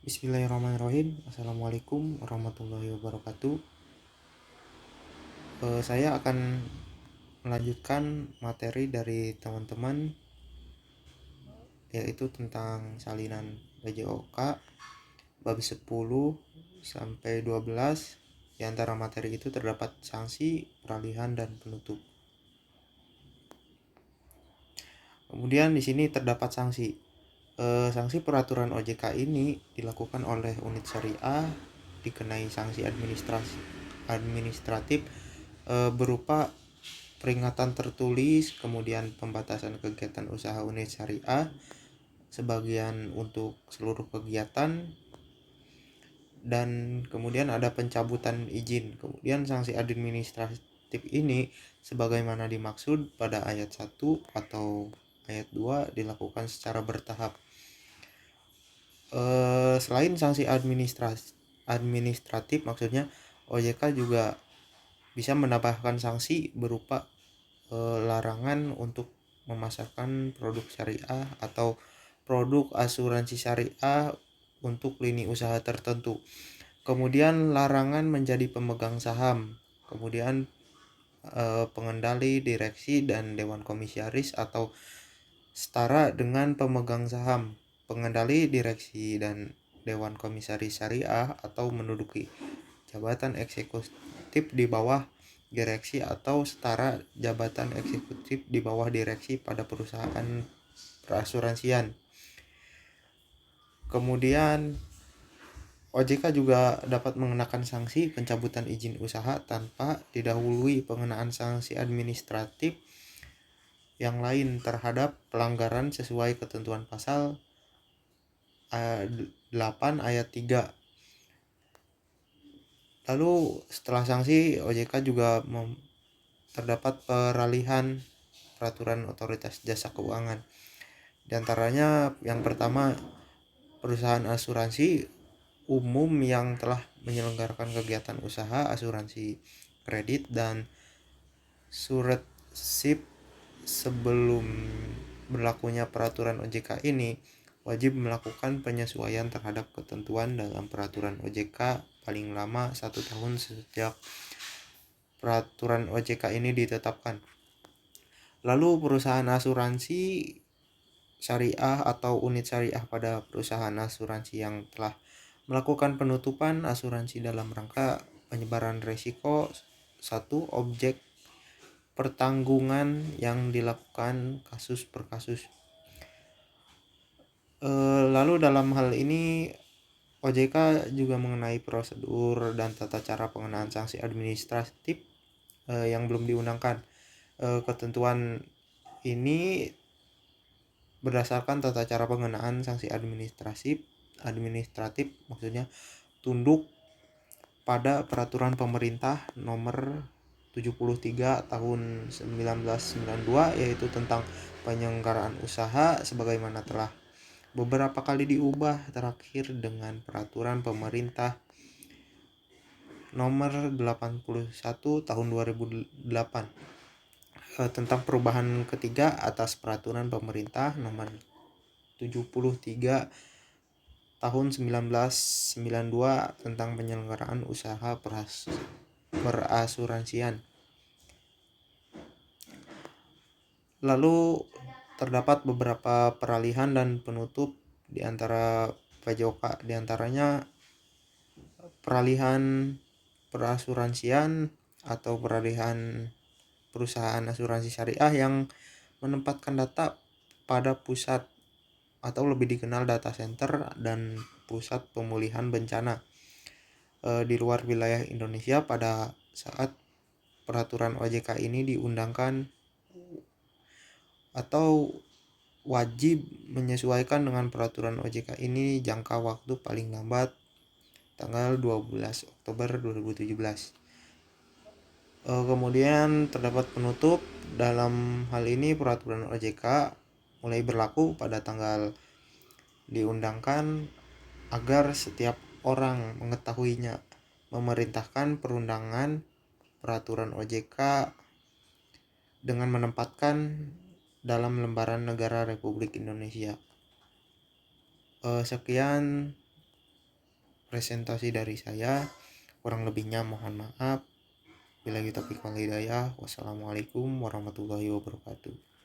Bismillahirrahmanirrahim. Assalamualaikum warahmatullahi wabarakatuh. Saya akan melanjutkan materi dari teman-teman, yaitu tentang salinan BJOK bab 10 sampai 12. Di antara materi itu terdapat sanksi, peralihan, dan penutup. Kemudian di sini terdapat sanksi. Sanksi peraturan OJK ini dilakukan oleh unit syariah, dikenai sanksi administratif berupa peringatan tertulis, kemudian pembatasan kegiatan usaha unit syariah, sebagian untuk seluruh kegiatan, dan kemudian ada pencabutan izin. Kemudian sanksi administratif ini sebagaimana dimaksud pada ayat 1 atau ayat 2 dilakukan secara bertahap. Selain sanksi administratif, maksudnya OJK juga bisa menambahkan sanksi berupa larangan untuk memasarkan produk syariah atau produk asuransi syariah untuk lini usaha tertentu. Kemudian larangan menjadi pemegang saham. Kemudian pengendali, direksi, dan dewan komisaris atau setara dengan pemegang saham, pengendali, direksi, dan dewan komisaris syariah atau menduduki jabatan eksekutif di bawah direksi atau setara jabatan eksekutif di bawah direksi pada perusahaan perasuransian. Kemudian OJK juga dapat mengenakan sanksi pencabutan izin usaha tanpa didahului pengenaan sanksi administratif yang lain terhadap pelanggaran sesuai ketentuan pasal 8 ayat 3. Lalu setelah sanksi, OJK juga terdapat peralihan peraturan otoritas jasa keuangan. Di antaranya yang pertama, perusahaan asuransi umum yang telah menyelenggarakan kegiatan usaha asuransi kredit dan surat SIP sebelum berlakunya peraturan OJK ini wajib melakukan penyesuaian terhadap ketentuan dalam peraturan OJK paling lama 1 tahun sejak peraturan OJK ini ditetapkan. Lalu perusahaan asuransi syariah atau unit syariah pada perusahaan asuransi yang telah melakukan penutupan asuransi dalam rangka penyebaran risiko satu objek pertanggungan yang dilakukan kasus per kasus. Lalu dalam hal ini OJK juga mengenai prosedur dan tata cara pengenaan sanksi administratif yang belum diundangkan. Ketentuan ini berdasarkan tata cara pengenaan sanksi administratif maksudnya tunduk pada peraturan pemerintah nomor 73 tahun 1992, yaitu tentang penyelenggaraan usaha, sebagaimana telah beberapa kali diubah, terakhir dengan peraturan pemerintah nomor 81 tahun 2008 tentang perubahan ketiga atas peraturan pemerintah nomor 73 tahun 1992 tentang penyelenggaraan usaha perasuransian. Lalu terdapat beberapa peralihan dan penutup di antara PJOK, di antaranya peralihan perasuransian atau peralihan perusahaan asuransi syariah yang menempatkan data pada pusat atau lebih dikenal data center dan pusat pemulihan bencana di luar wilayah Indonesia pada saat peraturan OJK ini diundangkan, atau wajib menyesuaikan dengan peraturan OJK ini jangka waktu paling lambat tanggal 12 Oktober 2017. Kemudian terdapat penutup. Dalam hal ini peraturan OJK mulai berlaku pada tanggal diundangkan agar setiap orang mengetahuinya, memerintahkan perundangan peraturan OJK dengan menempatkan dalam lembaran negara Republik Indonesia. Sekian presentasi dari saya. Kurang lebihnya mohon maaf. Bila kita taufiq wal hidayah. Wassalamualaikum warahmatullahi wabarakatuh.